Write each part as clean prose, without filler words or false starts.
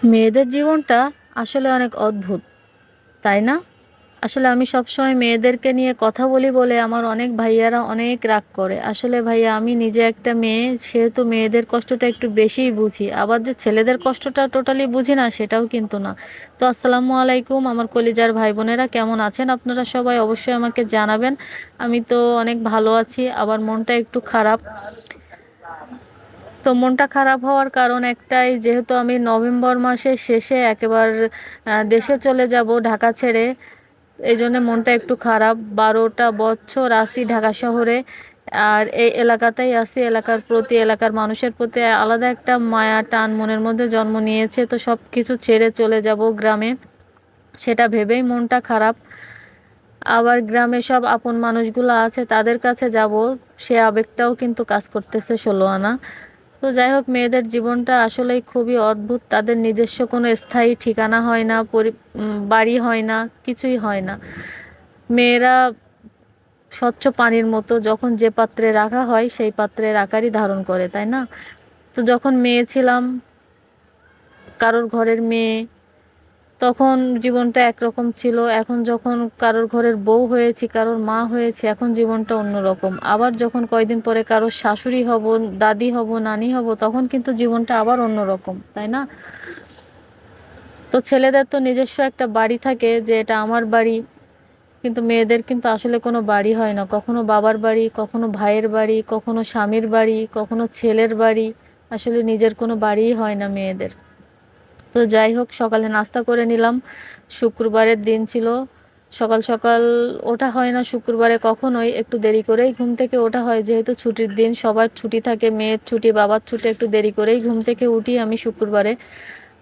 মেয়েদের জীবনটা আসলে অনেক অদ্ভুত, তাই না? আসলে আমি সবসময় মেয়েদেরকে নিয়ে কথা বলি বলে আমার অনেক ভাইয়ারা অনেক রাগ করে। আসলে ভাইয়া আমি নিজে একটা মেয়ে, সেহেতু মেয়েদের কষ্টটা একটু বেশিই বুঝি। আবার যে ছেলেদের কষ্টটা টোটালি বুঝি না সেটাও কিন্তু না। তো আসসালামু আলাইকুম আমার কলিজার ভাই বোনেরা, কেমন আছেন আপনারা সবাই? অবশ্যই আমাকে জানাবেন। আমি তো অনেক ভালো আছি, আবার মনটা একটু খারাপ। তো মনটা খারাপ হওয়ার কারণ একটাই, যেহেতু আমি নভেম্বর মাসের শেষে একেবারে দেশে চলে যাব ঢাকা ছেড়ে। এই জন্য মনটা একটু খারাপ। 12টা বছর আছি ঢাকা শহরে, আর এই এলাকাতেই আছি। এলাকার প্রতি, এলাকার মানুষের প্রতি আলাদা একটা মায়া টান মনের মধ্যে জন্ম নিয়েছে। তো সব কিছু ছেড়ে চলে যাব গ্রামে, সেটা ভেবেই মনটা খারাপ। আবার গ্রামে সব আপন মানুষগুলো আছে, তাদের কাছে যাব, সে আবেগটাও কিন্তু কাজ করতেছে 16 আনা। তো যাই হোক, মেয়েদের জীবনটা আসলেই খুবই অদ্ভুত। তাদের নিজস্ব কোনো স্থায়ী ঠিকানা হয় না, বাড়ি হয় না, কিছুই হয় না। মেয়েরা স্বচ্ছ পানির মতো, যখন যে পাত্রে রাখা হয় সেই পাত্রের আকারই ধারণ করে, তাই না? তো যখন মেয়ে ছিলাম, কারোর ঘরের মেয়ে, তখন জীবনটা একরকম ছিল। এখন যখন কারোর ঘরের বউ হয়েছি, কারোর মা হয়েছি, এখন জীবনটা অন্যরকম। আবার যখন কয়দিন পরে কারোর শাশুড়ি হব, দাদি হব, নানি হব, তখন কিন্তু জীবনটা আবার অন্যরকম, তাই না? তো ছেলেদের তো নিজস্ব একটা বাড়ি থাকে, যে এটা আমার বাড়ি। কিন্তু মেয়েদের কিন্তু আসলে কোনো বাড়ি হয় না, কখনো বাবার বাড়ি, কখনো ভাইয়ের বাড়ি, কখনো স্বামীর বাড়ি, কখনো ছেলের বাড়ি। আসলে নিজের কোনো বাড়িই হয় না মেয়েদের। তো যাই হোক, সকালে নাস্তা করে নিলাম। শুক্রবারের দিন ছিল। সকাল সকাল ওঠা হয় না শুক্রবারে কখনোই, একটু দেরি করেই ঘুম থেকে ওঠা হয়, যেহেতু ছুটির দিন, সবার ছুটি থাকে, মেয়ের ছুটি, বাবার ছুটি, একটু দেরি করেই ঘুম থেকে উঠি আমি শুক্রবারে।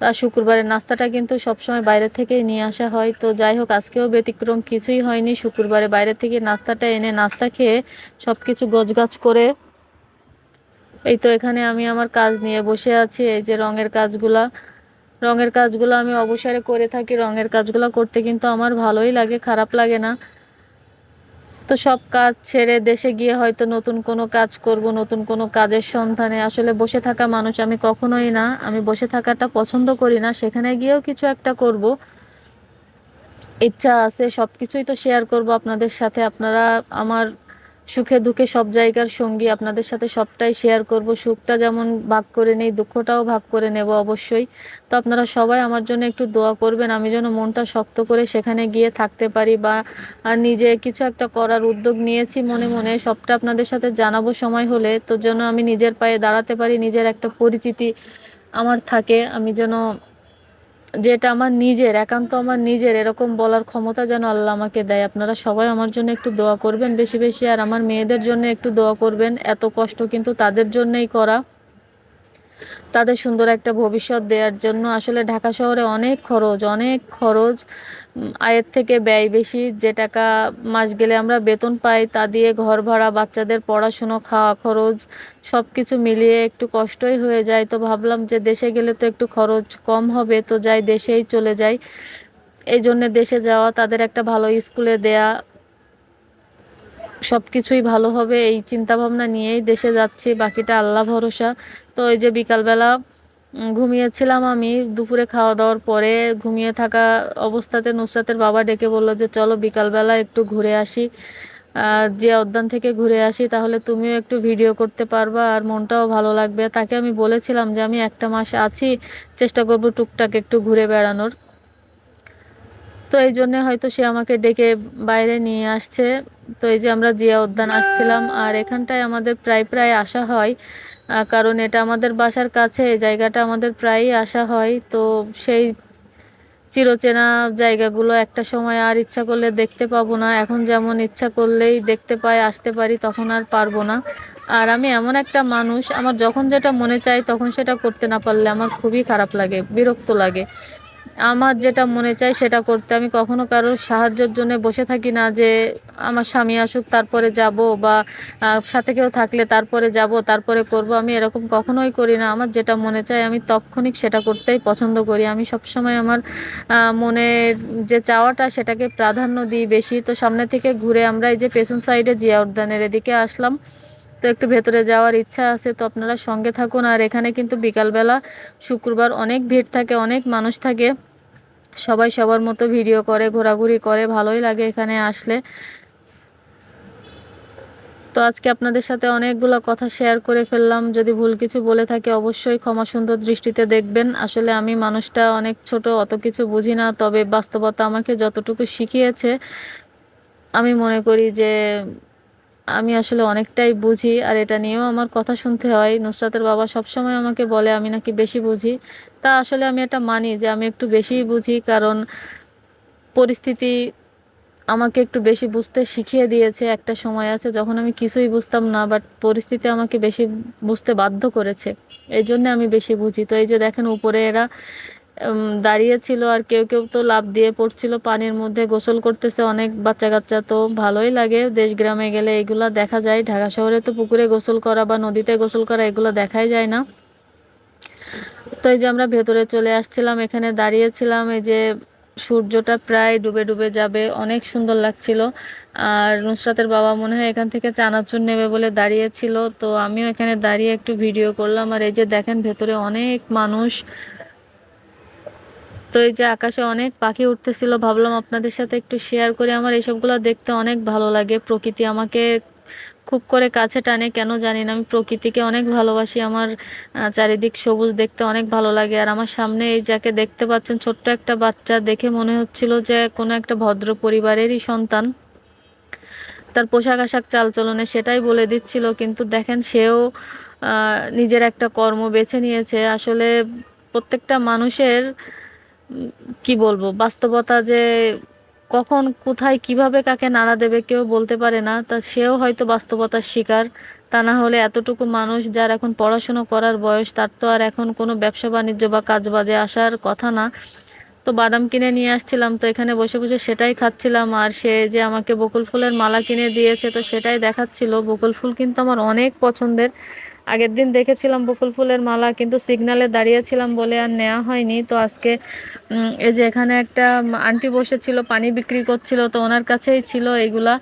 আর শুক্রবারের নাস্তাটা কিন্তু সবসময় বাইরে থেকেই নিয়ে আসা হয়। তো যাই হোক, আজকেও ব্যতিক্রম কিছুই হয়নি। শুক্রবারে বাইরে থেকে নাস্তাটা এনে নাস্তা খেয়ে সব কিছু গোছগাছ করে এই তো এখানে আমি আমার কাজ নিয়ে বসে আছি। এই যে রঙের কাজগুলো আমি অবসরে করে থাকি। রঙের কাজগুলো করতে কিন্তু আমার ভালোই লাগে, খারাপ লাগে না। তো সব কাজ ছেড়ে দেশে গিয়ে হয়তো নতুন কোনো কাজ করব, নতুন কোনো কাজের সন্ধানে। আসলে বসে থাকা মানুষ আমি কখনোই না, আমি বসে থাকাটা পছন্দ করি না। সেখানে গিয়েও কিছু একটা করব, ইচ্ছা আছে। সবকিছুই তো শেয়ার করব আপনাদের সাথে। আপনারা আমার সুখে দুঃখে সব জায়গার সঙ্গী, আপনাদের সাথে সবটাই শেয়ার করব। সুখটা যেমন ভাগ করে নেই, দুঃখটাও ভাগ করে নেব অবশ্যই। তো আপনারা সবাই আমার জন্য একটু দোয়া করবেন, আমি যেন মনটা শক্ত করে সেখানে গিয়ে থাকতে পারি, বা নিজে কিছু একটা করার উদ্যোগ নিয়েছি মনে মনে, সবটা আপনাদের সাথে জানাবো সময় হলে। তো যেন আমি নিজের পায়ে দাঁড়াতে পারি, নিজের একটা পরিচিতি আমার থাকে, আমি যেন, যেটা আমার নিজের, একান্ত আমার নিজের, এরকম বলার ক্ষমতা যেন আল্লাহ আমাকে দেয়। আপনারা সবাই আমার জন্য একটু দোয়া করবেন বেশি বেশি, আর আমার মেয়েদের জন্য একটু দোয়া করবেন। এত কষ্ট কিন্তু তাদের জন্যই করা, তাদের সুন্দর একটা ভবিষ্যৎ দেওয়ার জন্য। আসলে ঢাকা শহরে অনেক খরচ, অনেক খরচ। আয়ের থেকে ব্যয় বেশি। যে টাকা মাস গেলে আমরা বেতন পাই, তা দিয়ে ঘর ভাড়া, বাচ্চাদের পড়াশুনো, খাওয়া খরচ, সব কিছু মিলিয়ে একটু কষ্টই হয়ে যায়। তো ভাবলাম যে দেশে গেলে তো একটু খরচ কম হবে, তো যাই, দেশেই চলে যাই। এই জন্য দেশে যাওয়া, তাদের একটা ভালো স্কুলে দেয়া, সব কিছুই ভালো হবে এই চিন্তা ভাবনা নিয়েই দেশে যাচ্ছি। বাকিটা আল্লাহ ভরসা। তো এই যে বিকালবেলা ঘুমিয়েছিলাম আমি, দুপুরে খাওয়া দাওয়ার পরে ঘুমিয়ে থাকা অবস্থাতে নুসরাতের বাবা ডেকে বললো যে চলো বিকালবেলা একটু ঘুরে আসি, জিয়া উদ্যান থেকে ঘুরে আসি, তাহলে তুমিও একটু ভিডিও করতে পারবা আর মনটাও ভালো লাগবে। তাকে আমি বলেছিলাম যে আমি একটা মাস আছি, চেষ্টা করব টুকটাক একটু ঘুরে বেড়ানোর। তো এই জন্য হয়তো সে আমাকে ডেকে বাইরে নিয়ে আসছে। তো এই যে আমরা জিয়া উদ্যান আসছিলাম, আর এখানটায় আমাদের প্রায় প্রায় আসা হয়, কারণ এটা আমাদের বাসার কাছে, এই জায়গাটা আমাদের প্রায়ই আসা হয়। তো সেই চিরচেনা জায়গাগুলো একটা সময় আর ইচ্ছা করলে দেখতে পাবো না। এখন যেমন ইচ্ছা করলেই দেখতে পাই, আসতে পারি, তখন আর পারবো না। আর আমি এমন একটা মানুষ, আমার যখন যেটা মনে চায় তখন সেটা করতে না পারলে আমার খুবই খারাপ লাগে, বিরক্ত লাগে। আমার যেটা মনে চায় সেটা করতে, আমি কখনো কারোর সাহায্যের জন্য বসে থাকি না, যে আমার স্বামী আসুক তারপরে যাব, বা সাথে কেউ থাকলে তারপরে যাব, তারপরে করব। আমি এরকম কখনোই করি না। আমার যেটা মনে চায় আমি তৎক্ষণিক সেটা করতেই পছন্দ করি। আমি সবসময় আমার মনের যে চাওয়াটা সেটাকে প্রাধান্য দিই বেশি। তো সামনে থেকে ঘুরে আমরা এই যে পেছন সাইডে জিয়া উদ্যানের এদিকে আসলাম। তো একটু ভেতরে যাওয়ার ইচ্ছা আছে, তো আপনারা সঙ্গে থাকুন। আর এখানে কিন্তু বিকালবেলা শুক্রবার অনেক ভিড় থাকে, অনেক মানুষ থাকে, সবাই সবার মতো ভিডিও করে, ঘোরাঘুরি করে, ভালোই লাগে এখানে আসলে। তো আজকে আপনাদের সাথে অনেকগুলো কথা শেয়ার করে ফেললাম, যদি ভুল কিছু বলে থাকি অবশ্যই ক্ষমা সুন্দর দৃষ্টিতে দেখবেন। আসলে আমি মানুষটা অনেক ছোট, অত কিছু বুঝি না, তবে বাস্তবতা আমাকে যতটুকু শিখিয়েছে আমি মনে করি যে আমি আসলে অনেকটাই বুঝি। আর এটা নিয়েও আমার কথা শুনতে হয়, নুসরাতের বাবা সবসময় আমাকে বলে আমি নাকি বেশি বুঝি। তা আসলে আমি এটা মানি যে আমি একটু বেশিই বুঝি, কারণ পরিস্থিতি আমাকে একটু বেশি বুঝতে শিখিয়ে দিয়েছে। একটা সময় আছে যখন আমি কিছুই বুঝতাম না, বাট পরিস্থিতি আমাকে বেশি বুঝতে বাধ্য করেছে, এই জন্য আমি বেশি বুঝি। তো এই যে দেখেন উপরে এরা দাঁড়িয়ে ছিল, আর কেউ কেউ তো লাফ দিয়ে পড়ছিল পানির মধ্যে, গোসল করতেছে অনেক বাচ্চা কাচ্চা। তো ভালোই লাগে, দেশ গ্রামে গেলে এগুলা দেখা যায়। ঢাকা শহরে তো পুকুরে গোসল করা বা নদীতে গোসল করা এগুলো দেখাই যায় না। তো এই যে আমরা ভেতরে চলে আসছিলাম, এখানে দাঁড়িয়েছিলাম, এই যে সূর্যটা প্রায় ডুবে ডুবে যাবে, অনেক সুন্দর লাগছিল। আর নুসরাতের বাবা মনে হয় এখান থেকে চানাচুর নেবে বলে দাঁড়িয়েছিল, তো আমিও এখানে দাঁড়িয়ে একটু ভিডিও করলাম। আর এই যে দেখেন ভেতরে অনেক মানুষ। তো এই যে আকাশে অনেক পাখি উঠতেছিল, ভাবলাম আপনাদের সাথে একটু শেয়ার করি। আমার এইসবগুলো দেখতে অনেক ভালো লাগে, প্রকৃতি আমাকে খুব করে কাছে টানে, কেন জানি না, আমি প্রকৃতিকে অনেক ভালোবাসি। আমার চারিদিক সবুজ দেখতে অনেক ভালো লাগে। আর আমার সামনে এই যাকে দেখতে পাচ্ছেন, ছোট্ট একটা বাচ্চা, দেখে মনে হচ্ছিল যে কোনো একটা ভদ্র পরিবারেরই সন্তান। তার পোশাক আশাক চালচলনে সেটাই বলে দিচ্ছিল, কিন্তু দেখেন সেও নিজের একটা কর্ম বেছে নিয়েছে। আসলে প্রত্যেকটা মানুষের উম, কি বলবো, বাস্তবতা যে কখন কোথায় কিভাবে কাকে নাড়া দেবে কেউ বলতে পারে না। তা সেও হয়তো বাস্তবতার শিকার। তা না হলে এতটুকু মানুষ যার এখন পড়াশুনো করার বয়স, তার তো আর এখন কোনো ব্যবসা বাণিজ্য বা কাজ বাজে আসার কথা না। তো বাদাম কিনে নিয়ে আসছিলাম, তো এখানে বসে বসে সেটাই খাচ্ছিলাম। আর সে যে আমাকে বকুল ফুলের মালা কিনে দিয়েছে, তো সেটাই দেখাচ্ছিল। বকুল ফুল কিন্তু আমার অনেক পছন্দের। আগের দিন দেখেছিলাম বকুল ফুলের মালা, কিন্তু সিগনালে দাঁড়িয়েছিলাম বলে আর নেওয়া হয়নি। তো আজকে এই যে এখানে একটা আন্টি বসেছিল, পানি বিক্রি করছিল, তো ওনার কাছেই ছিল এগুলা।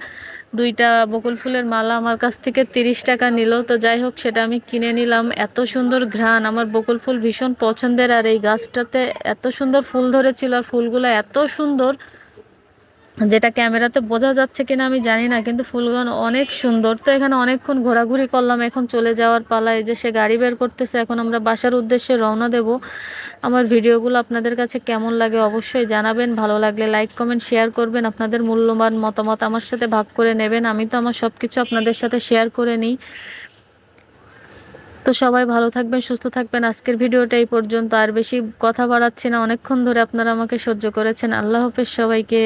দুইটা বকুল ফুলের মালা আমার কাছ থেকে 30 টাকা নিল। তো যাই হোক, সেটা আমি কিনে নিলাম। এত সুন্দর ঘ্রাণ, আমার বকুল ফুল ভীষণ পছন্দের। আর এই গাছটাতে এত সুন্দর ফুল ধরেছিল, আর ফুলগুলো এত সুন্দর যেটা ক্যামেরাতে বোঝা যাচ্ছে কিনা আমি জানি না, কিন্তু ফুলগুলো অনেক সুন্দর। তো এখানে অনেকক্ষণ ঘোরাঘুরি করলাম, এখন চলে যাওয়ার পালা। এই যে সে গাড়ি বের করতেছে, এখন আমরা বাসার উদ্দেশ্যে রওনা দেব। আমার ভিডিওগুলো আপনাদের কাছে কেমন লাগে অবশ্যই জানাবেন, ভালো লাগলে লাইক কমেন্ট শেয়ার করবেন, আপনাদের মূল্যবান মতামত আমার সাথে ভাগ করে নেবেন। আমি তো আমার সব কিছু আপনাদের সাথে শেয়ার করে নিই। তো সবাই ভালো থাকবেন, সুস্থ থাকবেন। আজকের ভিডিওটা এই পর্যন্ত, আর বেশি কথা বাড়াচ্ছি না, অনেকক্ষণ ধরে আপনারা আমাকে সহ্য করেছেন। আল্লাহ হাফেজ সবাইকে।